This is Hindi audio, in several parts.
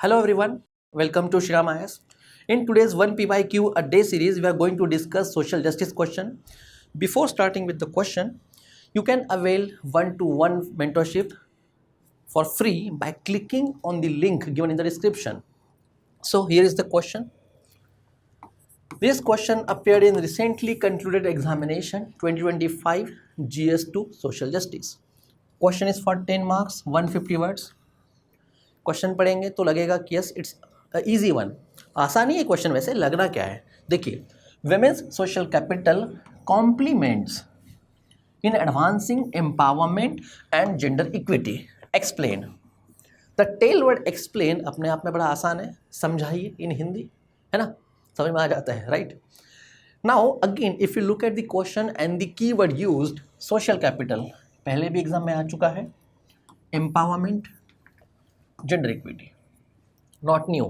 Hello everyone, welcome to Shriram IS. In today's 1PYQ a day series, we are going to discuss social justice question. Before starting with the question, you can avail one-to-one mentorship for free by clicking on the link given in the description. So here is the question. This question appeared in recently concluded examination 2025 GS2 Social Justice. Question is for 10 marks, 150 words. Question पढ़ेंगे तो लगेगा कि यस इट्स इजी वन, आसान ही है क्वेश्चन। वैसे लगना क्या है, देखिए, women's social capital complements in advancing empowerment and gender equity. Explain. The tell word explain अपने आप में बड़ा आसान है, समझाइए इन हिंदी, है ना, समझ में आ जाता है, right. Now again if you look at the question and the keyword used, social capital पहले भी एग्जाम में आ चुका है, empowerment, gender equity, not new.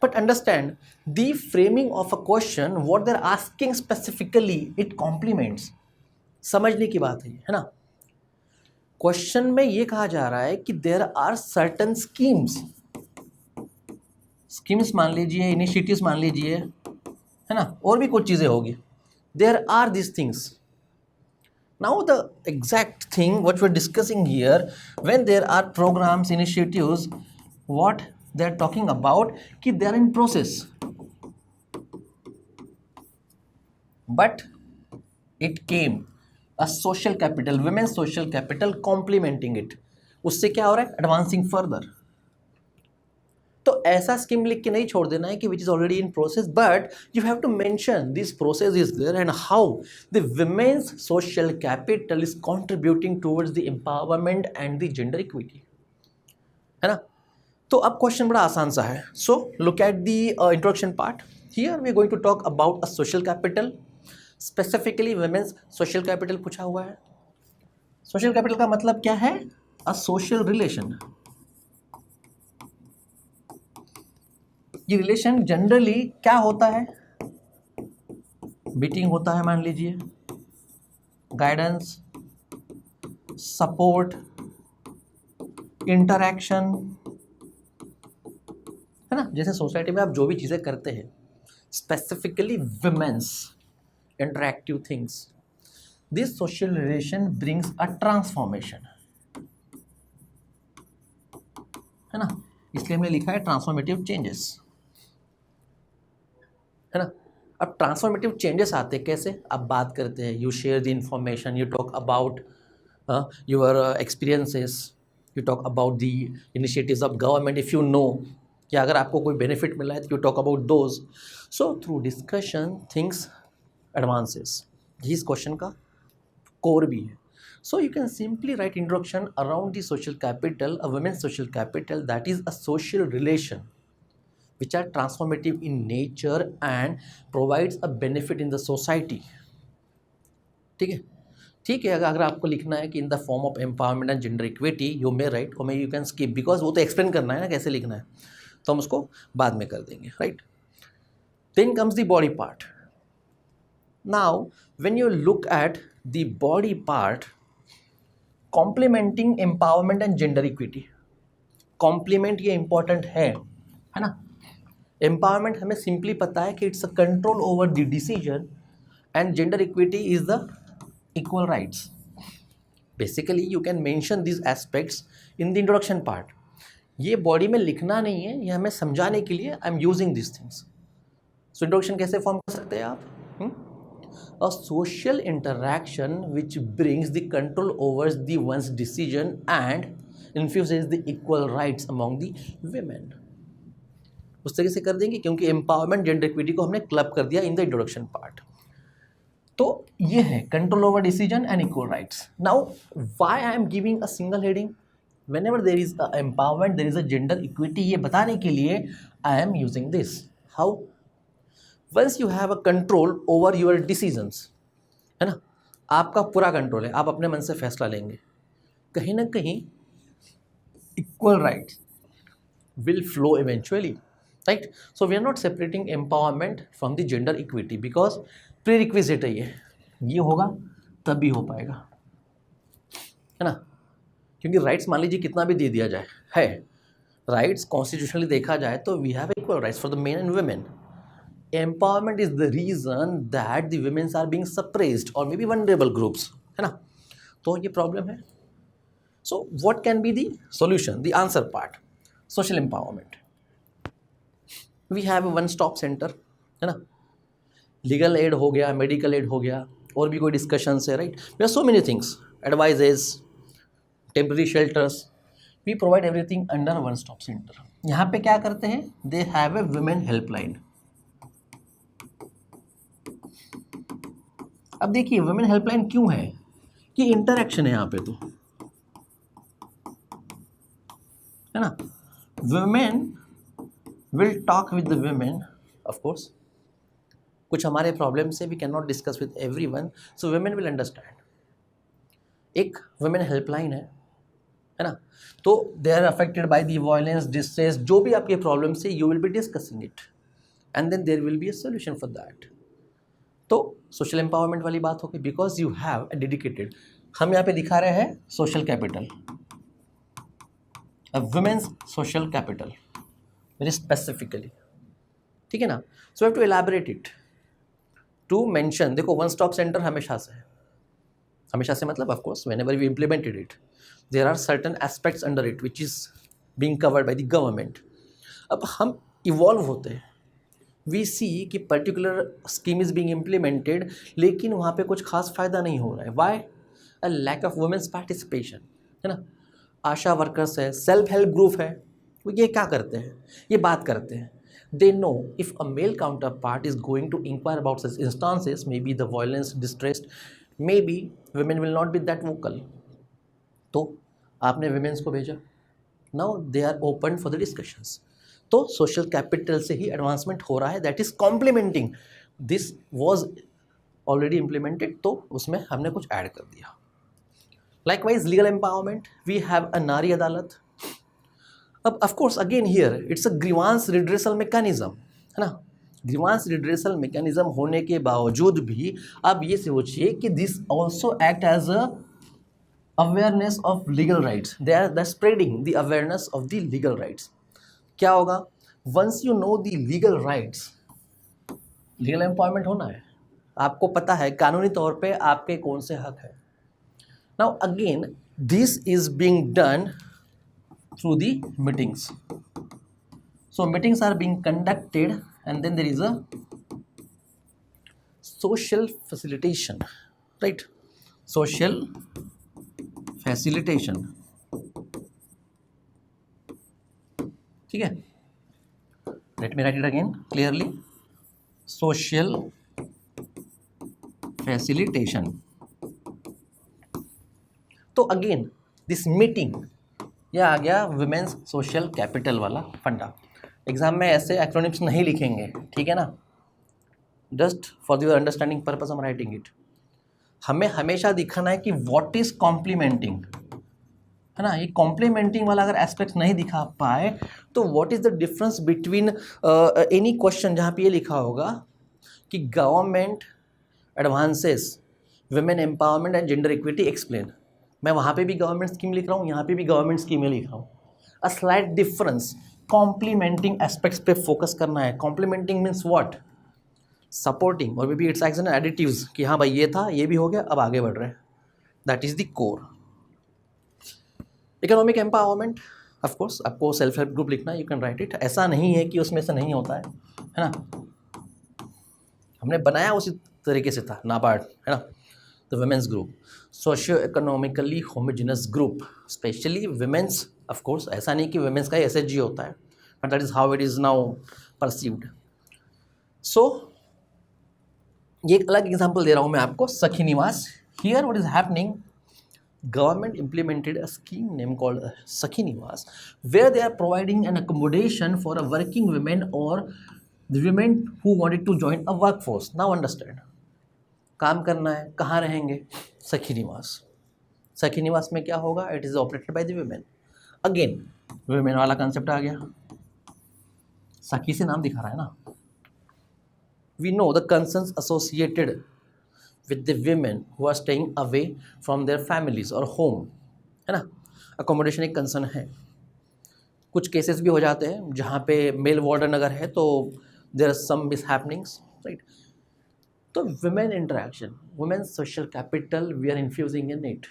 But understand the framing of a question, what they're asking specifically, it complements. समझने की बात है ना। क्वेश्चन में ये कहा जा रहा है कि देयर आर सर्टन स्कीम्स मान लीजिए, इनिशिएटिव्स मान लीजिए, है ना, और भी कुछ चीज़ें होगी। There are this things. Now the exact thing what we're discussing here, when there are programs, initiatives, what they're talking about, कि they are in process, but it came a social capital, women's social capital complementing it. उससे क्या हो रहा है, advancing further. तो ऐसा स्कीम लिख के नहीं छोड़ देना है कि which is already in process, but you have to mention this process is there and how the women's social capital is contributing towards the empowerment and the gender equity, है ना। तो अब क्वेश्चन बड़ा आसान सा है। So look at the introduction part. Here we are going to talk about a social capital, specifically women's social capital पूछा हुआ है। सोशल कैपिटल का मतलब क्या है, अ सोशल रिलेशन। ये रिलेशन जनरली क्या होता है, मीटिंग होता है मान लीजिए, गाइडेंस, सपोर्ट, इंटरैक्शन, है ना। जैसे सोसाइटी में आप जो भी चीज़ें करते हैं, specifically women's interactive things, this social relation brings a transformation, है ना, इसलिए हमने लिखा है ट्रांसफॉर्मेटिव चेंजेस, है ना। अब ट्रांसफॉर्मेटिव चेंजेस आते हैं कैसे, आप बात करते हैं, you share the information, you talk about your experiences, you talk about the initiatives of government, if you know कि अगर आपको कोई बेनिफिट मिला है तो you talk about those. So through discussion things advances, ये इस क्वेश्चन का कोर भी है। So you can simply write introduction around the social capital, a women's social capital that is a social relation which are transformative in nature and provides a benefit in the society. ठीक है, ठीक है। अगर आपको लिखना है कि in the form of empowerment and gender equity, you may write और may you can skip, because वो तो एक्सप्लेन करना है ना कैसे लिखना है, तो हम उसको बाद में कर देंगे, right. Then comes the body part. Now when you look at the body part, complementing empowerment and gender equity, complement ये इंपॉर्टेंट है ना। एम्पावरमेंट हमें सिंपली पता है कि it's a control over the decision and gender equity is the equal rights. Basically you can mention this aspects in the introduction part. ये बॉडी में लिखना नहीं है, ये हमें समझाने के लिए I am using this things. So introduction कैसे फॉर्म कर सकते हैं आप, a social interaction which brings the control over the one's decision and infuses the equal rights among the women. उस तरीके से कर देंगे क्योंकि एम्पावरमेंट जेंडर इक्विटी को हमने क्लब कर दिया इन द इंट्रोडक्शन पार्ट। तो ये है control over decision and equal rights. Now why I am giving a single heading, whenever there is a empowerment there is a gender equity, ये बताने के लिए I am using this. How, once you have a control over your decisions, है ना, आपका पूरा कंट्रोल है, आप अपने मन से फैसला लेंगे, कहीं ना कहीं equal rights will flow eventually, right. So we are not separating empowerment from the gender equity because prerequisite है, ये होगा तभी हो पाएगा, है ना। क्योंकि राइट्स मान लीजिए कितना भी दे दिया जाए है, राइट्स कॉन्स्टिट्यूशनली देखा जाए तो we have equal rights for the men and women. Empowerment is the reason that the women's are being suppressed और मे बी वनरेबल ग्रुप्स, है ना. तो ये प्रॉब्लम है. So what can be the solution, the answer part, social empowerment. We have one stop centre, है ना. लीगल एड हो गया, मेडिकल एड हो गया, और भी कोई डिस्कशन है, right. We are so many things, advises, temporary shelters, we provide everything under one stop centre. यहाँ पे क्या करते हैं, they have a women helpline. अब देखिए वुमेन हेल्पलाइन क्यों है, कि इंटरेक्शन है यहाँ पे, तो है ना. Women will talk with the women, of course. कुछ हमारे प्रॉब्लम से we can not discuss with everyone, so women will understand. एक वुमेन हेल्पलाइन है ना. तो they are affected by the violence, distress, जो भी आपके प्रॉब्लम से you will be discussing it and then there will be a solution for that. तो सोशल एम्पावरमेंट वाली बात होगी, because you have a dedicated, हम यहाँ पे दिखा रहे हैं social capital, a women's social capital very specifically, ठीक है ना. So have to elaborate it to mention. देखो वन स्टॉप सेंटर हमेशा से है, हमेशा से मतलब of course whenever we implemented it there are certain aspects under it which is being covered by the government. अब हम इवॉल्व होते हैं, वी सी कि particular scheme is being implemented, लेकिन वहाँ पे कुछ खास फ़ायदा नहीं हो रहा है. Why, a lack of women's participation, है ना. आशा वर्कर्स है, सेल्फ हेल्प ग्रुप है, वो ये क्या करते हैं, ये बात करते हैं. They know if a male counterpart is going to inquire about such instances, maybe the violence, distress, maybe women will not be that vocal. तो आपने women's को भेजा, now they are open for the discussions. तो social capital से ही advancement हो रहा है, that is complementing. This was already implemented, तो उसमें हमने कुछ add कर दिया. Likewise, legal empowerment, we have a नारी अदालत. अब of course again here it's a grievance redressal mechanism, है ना. ग्रीवांस रिड्रेसल मैकेनिज्म होने के बावजूद भी आप ये सोचिए कि this also act as a awareness of legal rights. They are the spreading the awareness of the legal rights. क्या होगा, once you know the legal rights, legal empowerment होना है, आपको पता है कानूनी तौर पे आपके कौन से हक है. Now again this is being done through the meetings. So meetings are being conducted and then there is a social facilitation, right. Social facilitation, ठीक है. Let me write it again clearly. Social facilitation. तो again this meeting, यह आ गया वुमेन्स सोशल कैपिटल वाला फंडा. एग्जाम में ऐसे एक्रोनिम्स नहीं लिखेंगे, ठीक है ना. Just for your understanding purpose हम राइटिंग इट. हमें हमेशा दिखाना है कि व्हाट इज कॉम्प्लीमेंटिंग, है ना. ये कॉम्प्लीमेंटिंग वाला अगर एस्पेक्ट नहीं दिखा पाए तो what is the difference between any question जहाँ पे ये लिखा होगा कि government advances women empowerment and gender equity explain. मैं वहाँ पे भी गवर्नमेंट स्कीम लिख रहा हूँ, यहाँ पे भी गवर्नमेंट स्कीमें लिख रहा हूँ. A slight difference, complementing aspects पे फोकस करना है. कॉम्प्लीमेंटिंग मीन्स व्हाट, सपोर्टिंग, और maybe it's action additives कि हाँ भाई ये था, ये भी हो गया, अब आगे बढ़ रहे हैं. That is the core. Economic empowerment, of course आपको सेल्फ हेल्प ग्रुप लिखना है, यू कैन राइट इट. ऐसा नहीं है कि उसमें से नहीं होता है ना. हमने बनाया उसी तरीके से था, नाबार्ड, है ना. The women's group, socio-economically homogeneous group, especially women's, of course ऐसा नहीं कि women's का SHG होता है, but that is how it is now perceived. So ये एक अलग एग्जांपल दे रहा हूँ मैं आपको, सखी निवास. Here what is happening, government implemented a scheme name called Sakhi Niwas, where they are providing an accommodation for a working women or the women who wanted to join a workforce. Now understand, काम करना है, कहाँ रहेंगे, सखी निवास. सखी निवास में क्या होगा, it is operated by the women. Again women वाला कंसेप्ट आ गया, सखी से नाम दिखा रहा है ना. We know the concerns associated with the women who are staying away from their families और होम, है ना. अकोमोडेशन एक कंसर्न है. कुछ केसेस भी हो जाते हैं जहाँ पे मेल वार्डन अगर है तो there are some mishappenings, right. तो women interaction, women social capital we are infusing in it,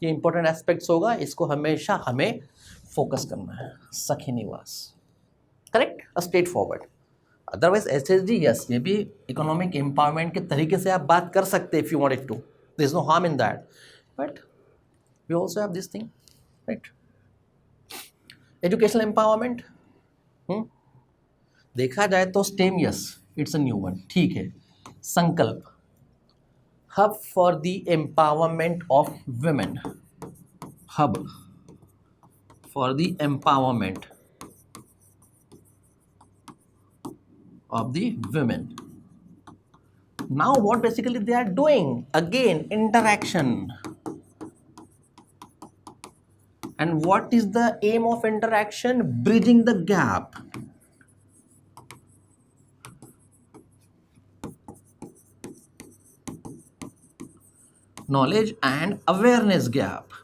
ये इंपॉर्टेंट एस्पेक्ट्स होगा, इसको हमेशा हमें फोकस करना है। Sakhi Niwas, correct, straightforward. Otherwise SSG, yes, ये भी इकोनॉमिक एम्पावरमेंट के तरीके से आप बात कर सकते हैं if you wanted to, there is no harm in that, but we also have this thing, right. Educational empowerment, देखा जाए तो STEM, yes, it's a new one, ठीक है। Sankalp, hub for the empowerment of women, hub for the empowerment of the women. Now what basically they are doing? Again, interaction. And what is the aim of interaction? Bridging the gap. Knowledge and awareness gap.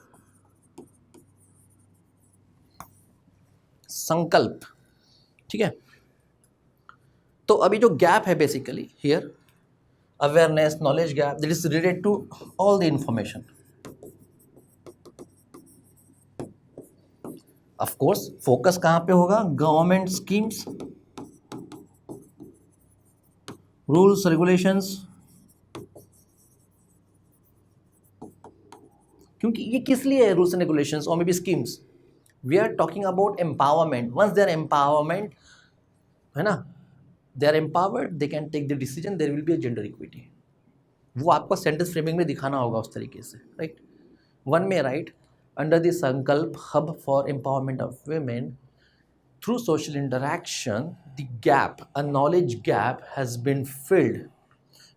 संकल्प, ठीक है। तो अभी जो गैप है basically here, awareness, knowledge gap, that is related to all the information. Of course focus कहां पे होगा? गवर्नमेंट स्कीम्स, रूल्स, रेगुलेशंस, क्योंकि ये किस लिए है रूल्स एंड रेगुलेशंस और maybe schemes? We are talking about empowerment. Once they are empowerment, है ना, they are empowered, they can take the decision, there will be a gender equity. वो आपको सेंटेंस फ्रेमिंग में दिखाना होगा उस तरीके से, राइट। वन में right, under the Sankalp hub for empowerment of women through social interaction the gap, a knowledge gap has been filled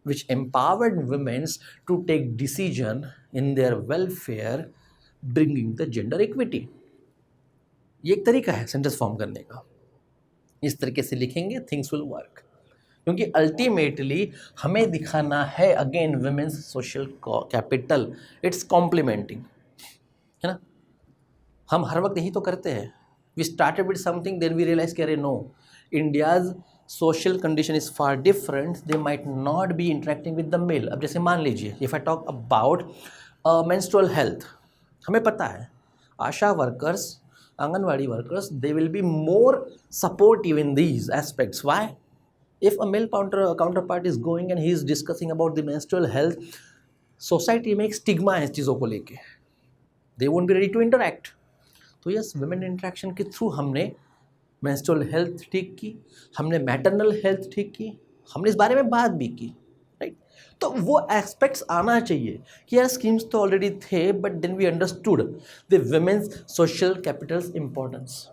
which empowered women to take decision in their welfare, bringing the gender equity. ये एक तरीका है सेंटेंस फॉर्म करने का। इस तरीके से लिखेंगे, थिंग्स विल वर्क, क्योंकि अल्टीमेटली हमें दिखाना है again women's social capital, it's complementing, है ना। हम हर वक्त यही तो करते हैं, we started with something then we realise कि अरे no, India's social condition is far different, they might not be interacting with the male. अब जैसे मान लीजिए if I talk about menstrual health, हमें पता है ASHA workers, anganwadi workers, they will be more supportive in these aspects. Why? If a male counterpart is going and he is discussing about the menstrual health, society में एक stigma है इस चीज़ों को लेके, they won't be ready to interact. तो yes, women interaction के थ्रू हमने menstrual health ठीक की, हमने maternal health ठीक की, हमने इस बारे में बात भी की, राइट। तो वो एस्पेक्ट्स आना चाहिए कि यार स्कीम्स तो ऑलरेडी थे, but then we understood the women's social capital's importance.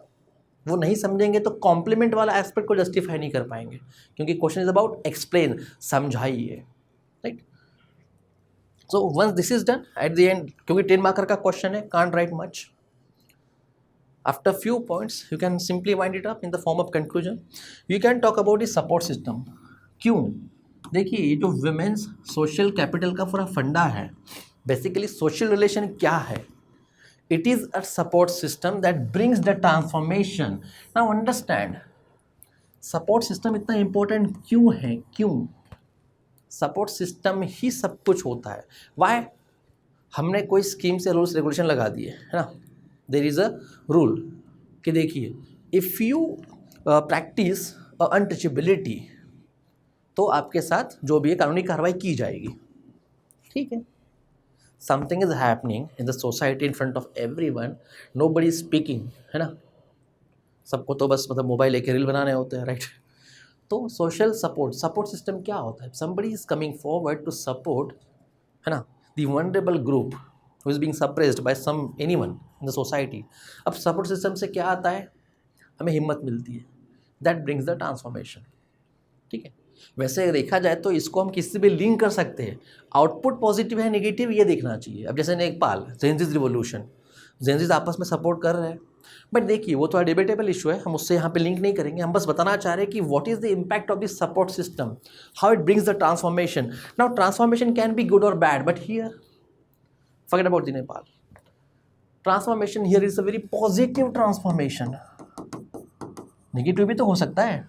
वो नहीं समझेंगे तो कॉम्प्लीमेंट वाला एस्पेक्ट को जस्टिफाई नहीं कर पाएंगे, क्योंकि क्वेश्चन इज अबाउट एक्सप्लेन, समझाइए, right. So once this is done at the end, क्योंकि 10 मार्कर का क्वेश्चन है, can't write much, after few points you can simply wind it up in the form of conclusion. You can talk about the support system. क्यों? देखिए, ये जो वुमेन्स सोशल कैपिटल का पूरा फंडा है, बेसिकली सोशल रिलेशन क्या है? It is a support system that brings the transformation. Now understand, support system इतना इंपॉर्टेंट क्यों है? क्यों? सपोर्ट सिस्टम ही सब कुछ होता है। वाई? हमने कोई स्कीम से रूल्स रेगुलेशन लगा दिए, है ना, देयर इज़ अ रूल कि देखिए इफ़ यू प्रैक्टिस अनटचेबिलिटी तो आपके साथ जो भी है कानूनी कार्रवाई की जाएगी, ठीक है। Something is happening in the society in front of everyone, nobody is speaking, है ना, सबको तो बस मतलब मोबाइल लेके रील बनाने होते हैं, राइट। तो सोशल सपोर्ट सिस्टम क्या होता है? Somebody is coming forward to support, है ना, the vulnerable group who is being suppressed by some anyone in the society. अब सपोर्ट सिस्टम से क्या आता है? हमें हिम्मत मिलती है, दैट ब्रिंग्स द ट्रांसफॉर्मेशन, ठीक है। वैसे देखा जाए तो इसको हम किसी से भी लिंक कर सकते हैं, आउटपुट पॉजिटिव है नेगेटिव ये देखना चाहिए। अब जैसे नेपाल, जेनजीज रिवोल्यूशन, जेनजीज आपस में सपोर्ट कर रहे हैं, बट देखिए वो थोड़ा डिबेटेबल इशू है, हम उससे यहाँ पे लिंक नहीं करेंगे। हम बस बताना चाह रहे हैं कि what is the impact of this support system, how it brings the transformation. Now transformation can be good और bad, but here forget about the Nepal, transformation here is a very positive transformation, negative भी तो हो सकता है.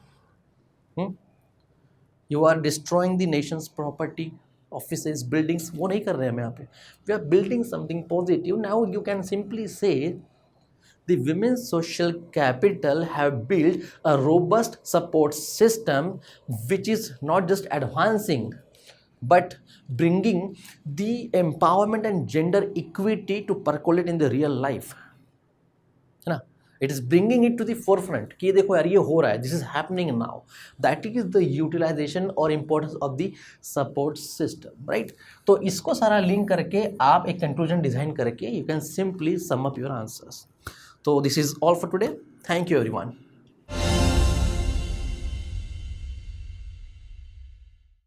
You are destroying the nation's property, offices, buildings, वो नहीं कर रहे हैं हम यहाँ पे. We are building something positive. Now you can simply say the women's social capital have built a robust support system which is not just advancing but bringing the empowerment and gender equity to percolate in the real life, है ना. It is bringing it to the forefront कि देखो यार ये हो रहा है, this is happening now. That is the utilisation और importance of the support system, right. तो इसको सारा लिंक करके आप एक कंक्लूजन डिजाइन करके you can simply sum up your answers. So this is all for today. Thank you everyone.